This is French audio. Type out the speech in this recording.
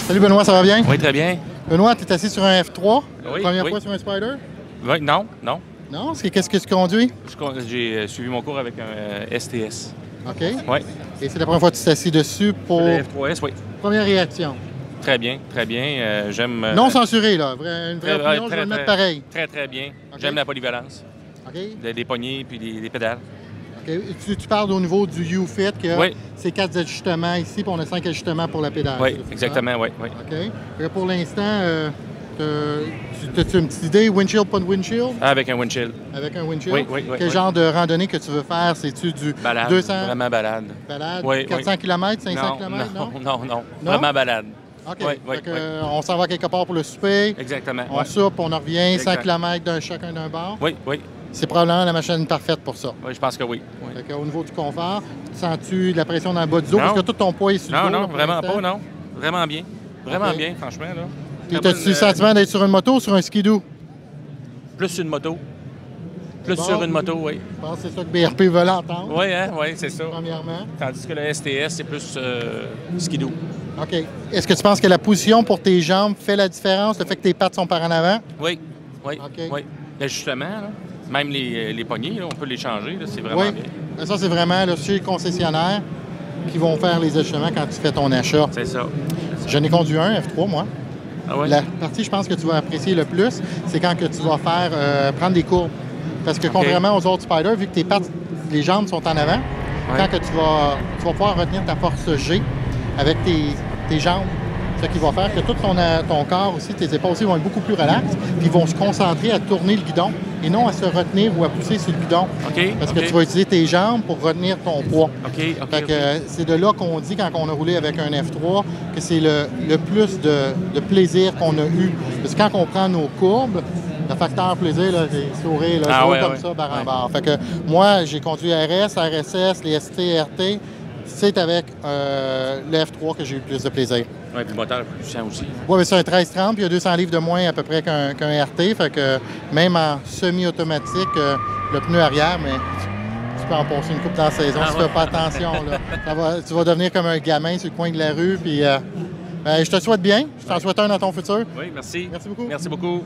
Salut Benoît, ça va bien? Oui, très bien. Benoît, tu es assis sur un F3? Oui, Première oui. fois sur un Spider? Oui, non, non. Non? Qu'est-ce que tu conduis? J'ai suivi mon cours avec un STS. OK. Oui. Et c'est la première fois que tu t'es assis dessus pour... Le F3S, oui. Première réaction. Très bien, très bien. J'aime... Non censuré, là. Une vraie très, opinion, je vais le mettre pareil. Très, très bien. OK. J'aime la polyvalence. OK. Des poignées puis des pédales. OK. Tu parles au niveau du U-Fit, que Oui. c'est 4 ajustements ici, puis on a 5 ajustements pour la pédale. Oui, exactement, oui, oui. OK. Et pour l'instant, as-tu une petite idée? Windshield, pas de windshield? Avec un windshield. Avec un windshield? Oui, oui, oui. Quel genre de randonnée que tu veux faire? C'est-tu du Balade. 200? Vraiment balade. Balade? Oui, 400 km, 500 km, non? Non. Vraiment balade. OK. Oui, oui, Fait que, oui. On s'en va quelque part pour le souper. Exactement. On ouais. soupe, on en revient, 100 Exact. km chacun d'un bord. Oui, oui. C'est probablement la machine parfaite pour ça. Oui, je pense que oui. Oui. Fait que, au niveau du confort, sens-tu de la pression dans le bas du dos? Non. Parce que tout ton poids est sur le dos. Non, là, non, pour vraiment l'instant. pas, non. Vraiment bien. Vraiment OK. bien, franchement, là. Puis Très as-tu bonne, le sentiment d'être sur une moto ou sur un skidoo? Plus sur une moto. Plus Bon. sur une moto, oui. Je pense que c'est ça que BRP veut l'entendre, Oui, hein, oui, c'est ça. premièrement. Tandis que le STS, c'est plus skidoo. OK. Est-ce que tu penses que la position pour tes jambes fait la différence, le fait que tes pattes sont par en avant? Oui, oui, OK. oui. L'ajustement, là, même les poignées, là, on peut les changer, là, c'est vraiment Oui. bien. Mais ça, c'est vraiment là, chez les concessionnaires qui vont faire les ajustements quand tu fais ton achat. C'est ça. J'en ai conduit un, F3, moi. Ah ouais? La partie, je pense, que tu vas apprécier le plus, c'est quand que tu vas faire prendre des courbes. Parce que contrairement aux autres Spiders, vu que tes pattes, les jambes sont en avant, Ouais. quand que tu vas pouvoir retenir ta force G avec tes jambes, ce qui va faire que tout ton corps aussi, tes épaules aussi vont être beaucoup plus relax, puis ils vont se concentrer à tourner le guidon et non à se retenir ou à pousser sur le guidon. OK. Parce que OK. tu vas utiliser tes jambes pour retenir ton poids. OK, OK. Fait que c'est de là qu'on dit, quand on a roulé avec un F3, que c'est le plus de plaisir qu'on a eu. Parce que quand on prend nos courbes, le facteur plaisir, là, les sourires, là, Ah je roule ouais, comme ouais. ça, barre en barre. Fait que moi, j'ai conduit RS, RSS, les ST, RT. C'est avec le F3 que j'ai eu le plus de plaisir. Oui, puis le moteur est plus puissant aussi. Oui, mais c'est un 1330, puis il y a 200 livres de moins à peu près qu'un RT. Fait que même en semi-automatique, le pneu arrière, mais tu peux en passer une coupe dans la saison si tu fais pas attention. Là. Tu vas devenir comme un gamin sur le coin de la rue. Puis, je te souhaite bien. Je t'en souhaite un dans ton futur. Oui, merci. Merci beaucoup. Merci beaucoup.